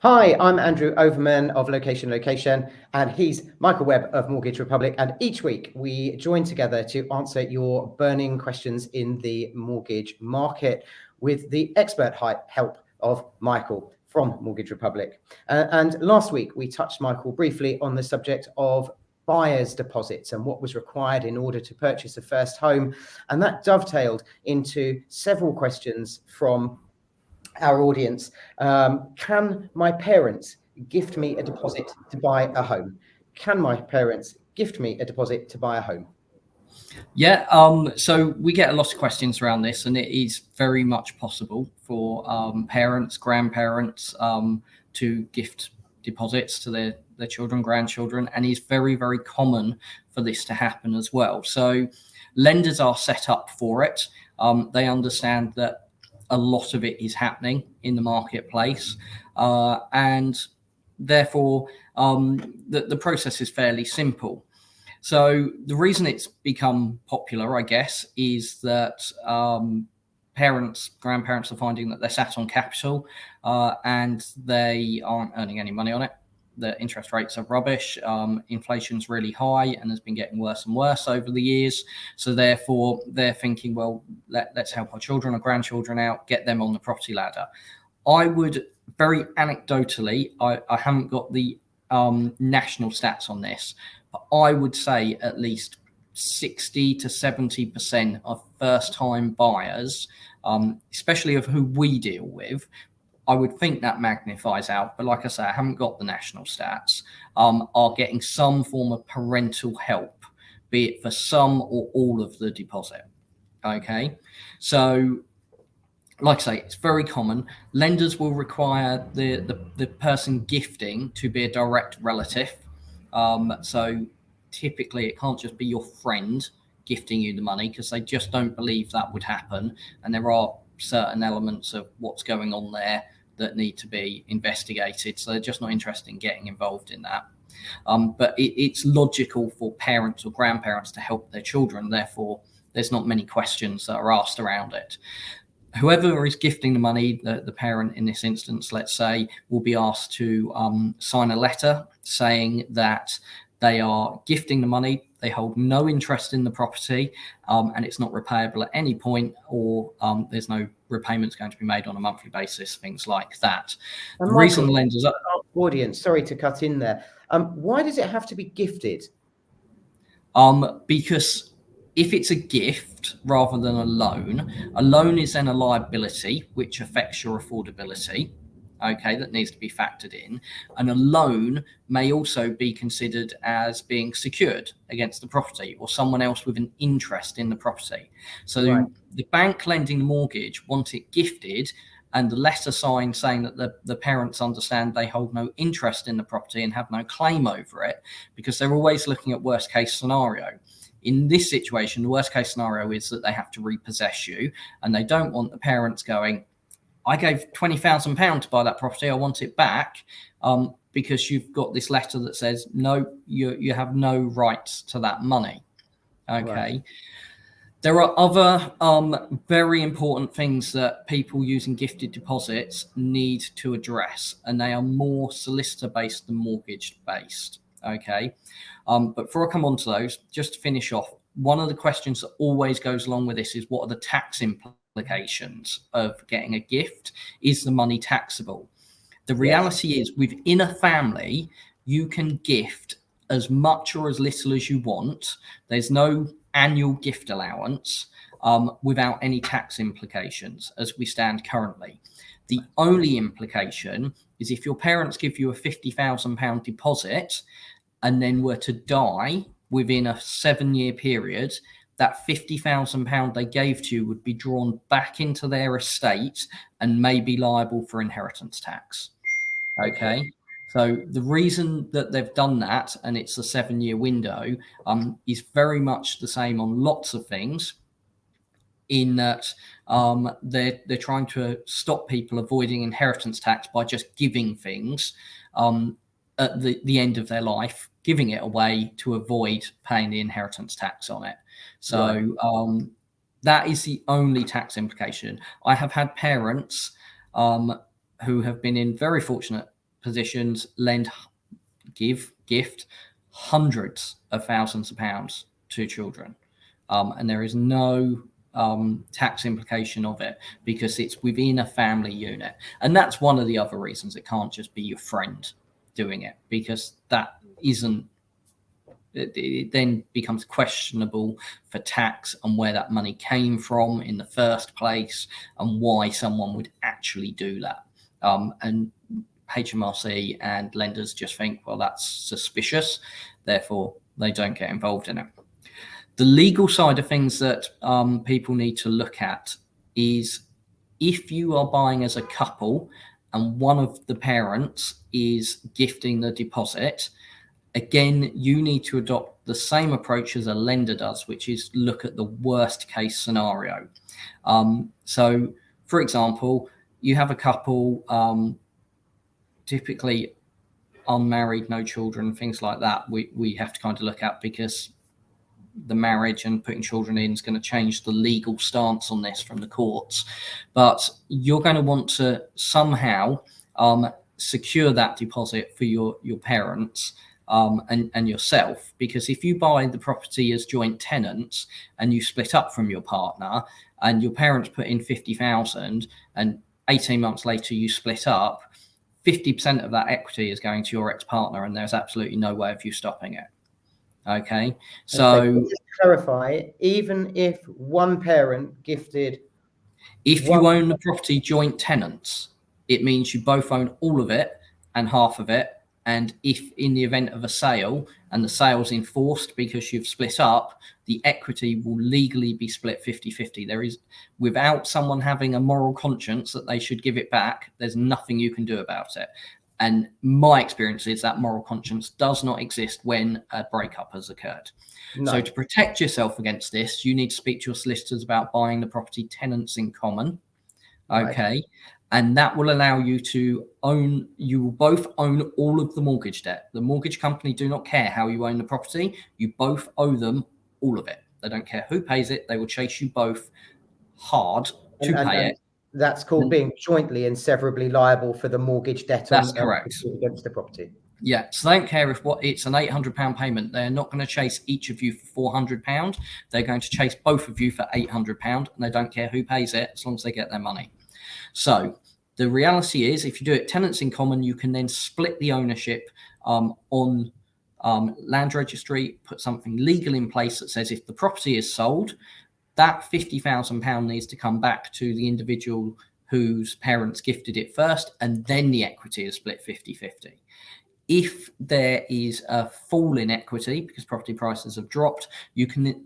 Hi, I'm Andrew Overman of Location, and he's Michael Webb of Mortgage Republic. And each week we join together to answer your burning questions in the mortgage market with the expert help of Michael from Mortgage Republic. And last week we touched, Michael, briefly on the subject of buyer's deposits and what was required in order to purchase a first home. And that dovetailed into several questions from our audience. Can my parents gift me a deposit to buy a home? Can my parents gift me a deposit to buy a home? Yeah, so we get a lot of questions around this, and it is very much possible for parents, grandparents to gift deposits to their children, grandchildren, and it's very, very common for this to happen as well. So lenders are set up for it. They understand that a lot of it is happening in the marketplace, and therefore the process is fairly simple. So the reason it's become popular, I guess, is that parents, grandparents are finding that they're sat on capital and they aren't earning any money on it. The interest rates are rubbish. Inflation's really high and has been getting worse and worse over the years. So therefore, they're thinking, well, let's help our children or grandchildren out, get them on the property ladder. I would very anecdotally, I haven't got the national stats on this, but I would say at least 60 to 70% of first-time buyers, especially of who we deal with, I would think that magnifies out, but like I say, I haven't got the national stats, are getting some form of parental help, be it for some or all of the deposit. Okay, so like I say, it's very common. Lenders will require the person gifting to be a direct relative. So typically it can't just be your friend gifting you the money, because they just don't believe that would happen. And there are certain elements of what's going on there that need to be investigated. So they're just not interested in getting involved in that. But it's logical for parents or grandparents to help their children. Therefore, there's not many questions that are asked around it. Whoever is gifting the money, the parent in this instance, let's say, will be asked to sign a letter saying that they are gifting the money, they hold no interest in the property, and it's not repayable at any point, or there's no repayments going to be made on a monthly basis, things like that. And the Michael, reason lenders are... Audience, sorry to cut in there. Why does it have to be gifted? Because if it's a gift rather than a loan is then a liability, which affects your affordability, okay, that needs to be factored in. And a loan may also be considered as being secured against the property or someone else with an interest in the property. So right. The bank lending the mortgage want it gifted, and the letter signed saying that the parents understand they hold no interest in the property and have no claim over it, because they're always looking at worst case scenario. In this situation, the worst case scenario is that they have to repossess you, and they don't want the parents going, I gave £20,000 to buy that property, I want it back, because you've got this letter that says, no, you have no rights to that money. Okay. Right. There are other very important things that people using gifted deposits need to address, and they are more solicitor-based than mortgage-based. Okay. But before I come on to those, just to finish off, one of the questions that always goes along with this is, what are the tax implications of getting a gift? Is the money taxable? The reality is, within a family, you can gift as much or as little as you want. There's no annual gift allowance without any tax implications as we stand currently. The only implication is if your parents give you a £50,000 deposit and then were to die within a 7-year period, that £50,000 they gave to you would be drawn back into their estate and may be liable for inheritance tax. Okay. So the reason that they've done that, and it's a 7-year window, is very much the same on lots of things, in that they're trying to stop people avoiding inheritance tax by just giving things at the end of their life, giving it away to avoid paying the inheritance tax on it. So right. That is the only tax implication. I have had parents who have been in very fortunate positions gift hundreds of thousands of pounds to children, and there is no tax implication of it because it's within a family unit. And that's one of the other reasons it can't just be your friend doing it, because that isn't, it then becomes questionable for tax and where that money came from in the first place and why someone would actually do that. And HMRC and lenders just think, well, that's suspicious, therefore they don't get involved in it. The legal side of things that people need to look at is if you are buying as a couple and one of the parents is gifting the deposit, again, you need to adopt the same approach as a lender does, which is look at the worst case scenario. So, for example, you have a couple, typically unmarried, no children, things like that, we have to kind of look at, because the marriage and putting children in is going to change the legal stance on this from the courts. But you're going to want to somehow secure that deposit for your parents and yourself, because if you buy the property as joint tenants and you split up from your partner and your parents put in 50,000 and 18 months later you split up, 50% of that equity is going to your ex-partner, and there's absolutely no way of you stopping it. Okay, so just clarify, even if one parent gifted, if you own the property joint tenants, it means you both own all of it and half of it. And if in the event of a sale and the sale's enforced because you've split up, the equity will legally be split 50-50. There is, without someone having a moral conscience that they should give it back, there's nothing you can do about it. And my experience is that moral conscience does not exist when a breakup has occurred. No. So to protect yourself against this, you need to speak to your solicitors about buying the property tenants in common. Okay. Right. And that will allow you to own, you will both own all of the mortgage debt. The mortgage company do not care how you own the property. You both owe them all of it. They don't care who pays it. They will chase you both hard to pay it. That's called being jointly and severably liable for the mortgage debt. That's correct. Against the property. Yeah, so they don't care if it's an £800 payment. They're not going to chase each of you for £400. They're going to chase both of you for £800, and they don't care who pays it as long as they get their money. So the reality is, if you do it tenants in common, you can then split the ownership on land registry, put something legal in place that says if the property is sold, that £50,000 needs to come back to the individual whose parents gifted it first, and then the equity is split 50-50. If there is a fall in equity because property prices have dropped, you can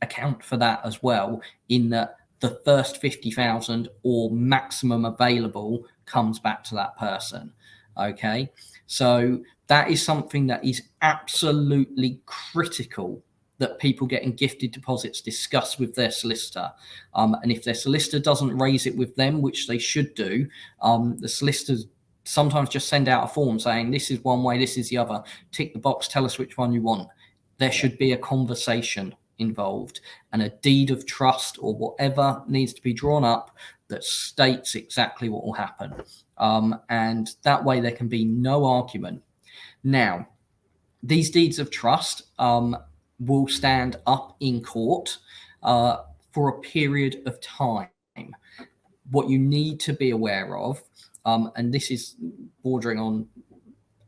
account for that as well, in that the first 50,000 or maximum available comes back to that person. Okay, so that is something that is absolutely critical that people getting gifted deposits discuss with their solicitor. And if their solicitor doesn't raise it with them, which they should do, the solicitors sometimes just send out a form saying, this is one way, this is the other. Tick the box, tell us which one you want. There should be a conversation involved and a deed of trust or whatever needs to be drawn up that states exactly what will happen. And that way there can be no argument. Now, these deeds of trust will stand up in court for a period of time. What you need to be aware of, and this is bordering on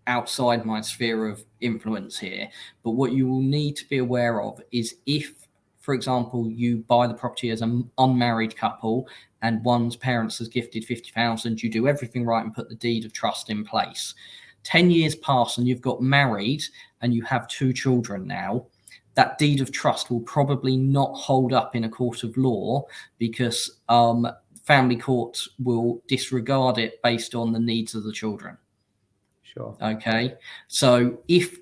outside my sphere of influence here, but what you will need to be aware of is if, for example, you buy the property as an unmarried couple and one's parents has gifted 50,000, you do everything right and put the deed of trust in place. 10 years pass and you've got married and you have 2 children now, that deed of trust will probably not hold up in a court of law because family courts will disregard it based on the needs of the children. Sure. Okay. So if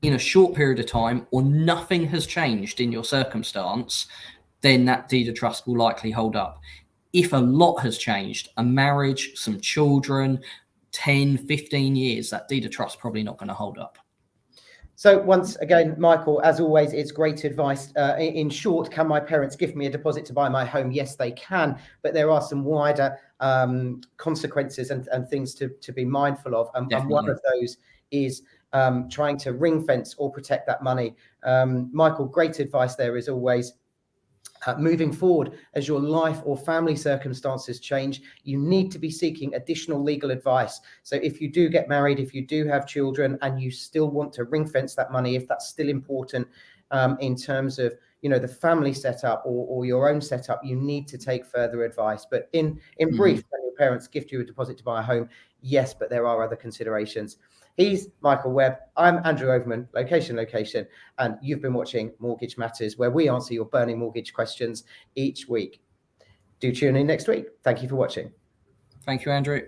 in a short period of time or nothing has changed in your circumstance, then that deed of trust will likely hold up. If a lot has changed, a marriage, some children, 10, 15 years, that deed of trust probably not going to hold up. So once again, Michael, as always, it's great advice. In short, can my parents give me a deposit to buy my home? Yes, they can, but there are some wider consequences and things to be mindful of. And one of those is trying to ring fence or protect that money. Michael, great advice there as always. Moving forward, as your life or family circumstances change, you need to be seeking additional legal advice. So if you do get married, if you do have children, and you still want to ring fence that money, if that's still important in terms of, you know, the family setup or your own setup, you need to take further advice. But in brief, when your parents gift you a deposit to buy a home, yes, but there are other considerations. He's Michael Webb. I'm Andrew Overman, Location, and you've been watching Mortgage Matters, where we answer your burning mortgage questions each week. Do tune in next week. Thank you for watching. Thank you, Andrew.